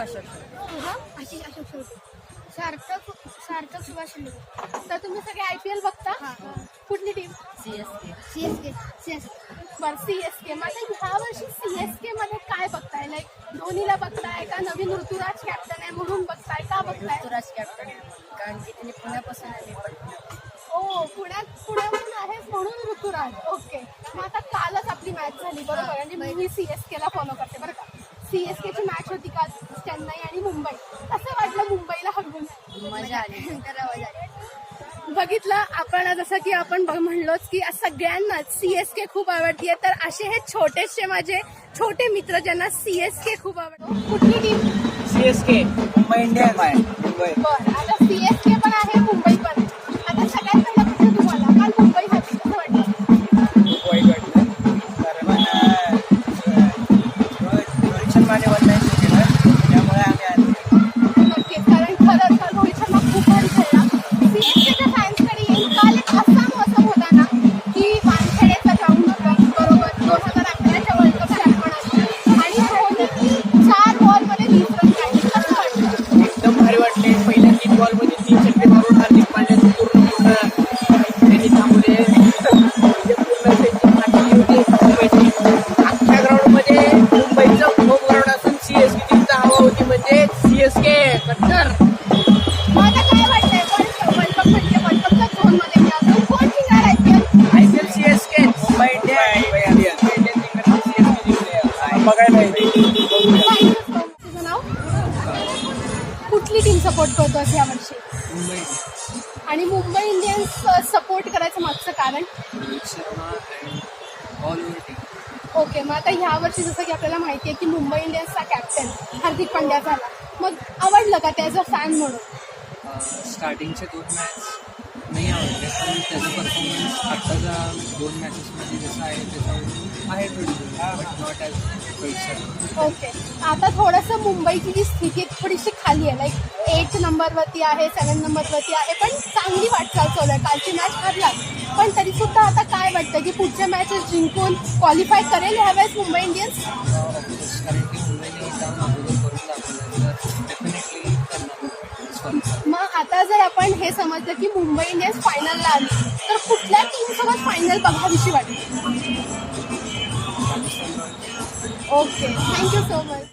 आशिष अशोक शेळके, सार्थक सुभाष शिंदे. तर तुम्ही सगळे IPL बघता? कुठली टीम? CSK. बरं, CSK. मग आता ह्या वर्षी CSK मध्ये काय बघताय? लाईक धोनीला बघताय का नवीन ऋतुराज कॅप्टन आहे म्हणून बघताय, का बघताय? ऋतुराज कॅप्टन कारण की त्यांनी पुण्यापासून ओ, पुण्याहून आहेस म्हणून ऋतुराज. ओके. मग आता कालच आपली मॅच झाली बरोबर, आणि मी CSK ला फॉलो करते बरं का. CSK ची मॅच होती काल, चेन्नई आणि मुंबई. असं वाटलं मुंबईला हरवून. मजा आली. बघितलं आपण, जसं की आपण म्हणलोच की सगळ्यांनाच CSK खूप आवडतीये. तर असे हे छोटेसे माझे छोटे मित्र ज्यांना CSK खूप आवडतो. कुठली टीम? CSK Mumbai Indians. बरं, आता CSK पण आहे, मुंबई पण आहे. आता सगळ्यात पहिला प्रश्न तुम्हाला, काल मुंबई हरली, कसं वाटलं? वाईट वाटलं कारण रोहित शर्माने 190 केलं, त्यामुळे आम्ही आलो. नक्कीच, कारण खरंच रोहित शर्मा खूप भारी खेळला. CSKच्या फॅन्सकडे येईल. काल एक असा मौसम होता ना की वानखेडेचा ग्राउंड होता बरोबर, 2011च्या वर्ल्ड कप चॅम्पियन आणि धोनी 4 बॉलमध्ये 20 रन काढले. कसं वाटलं? एकदम भारी वाटले. पहिल्या 3 बॉलमध्ये 3 छक्के मारून हार्दिक पांड्याचं पूर्ण त्यांनी थांबवले. म्हणजे पूर्ण त्यांची पाठी होती. अख्ख्या ग्राउंडमध्ये मुंबईचं होम ग्राउंड असून CSK ची हवा होती, म्हणजे CSK कट्टर. मग आता काय वाटतंय? वर्ल्ड कप म्हणजे वर्ल्ड कपच्या झोनमध्ये मी अजून कोण जिंकणार IPL? CSK Mumbai Indians CSK जिंकले. बघायला येते. तुझं नाव? कुठली टीम सपोर्ट करतोस यावर्षी? मुंबई आणि मुंबई इंडियन्स सपोर्ट करायचं मागचं कारण? Rohit Sharma and all over team. Okay. मग आता ह्या वर्षी जसं की आपल्याला माहिती आहे की मुंबई इंडियन्सचा कॅप्टन हार्दिक पांड्या झाला. मग आवडलं का त्याचा फॅन म्हणून? स्टार्टिंगचे 2 मॅच नाही आवडले, पण त्याचा परफॉर्मन्स आत्ताच्या 2 मॅचेसमध्ये जसं आहे त्याच्यावरून आहे but not as Rohit Sharma. Okay. आता थोडंसं मुंबईची जी स्थिती थोडीशी खाली आहे, लाईक 8 नंबरवरती आहे, 7 नंबरवरती आहे, पण चांगली वाटचाल चालू आहे. कालची मॅच हरला, पण तरी सुद्धा आता काय वाटतं की पुढच्या मॅचेस जिंकून क्वालिफाय करेल ह्यावेळेस मुंबई इंडियन्स? ऑफकोर्स, कारण की मुंबईने जाऊन अगोदर करून दाखवलं तर डेफिनेटली करणार. मग आता जर आपण हे समजलं की मुंबई इंडियन्स फायनलला आली, तर कुठल्या टीमसोबत फायनल बघावीशी वाटते? Okay, thank you so much.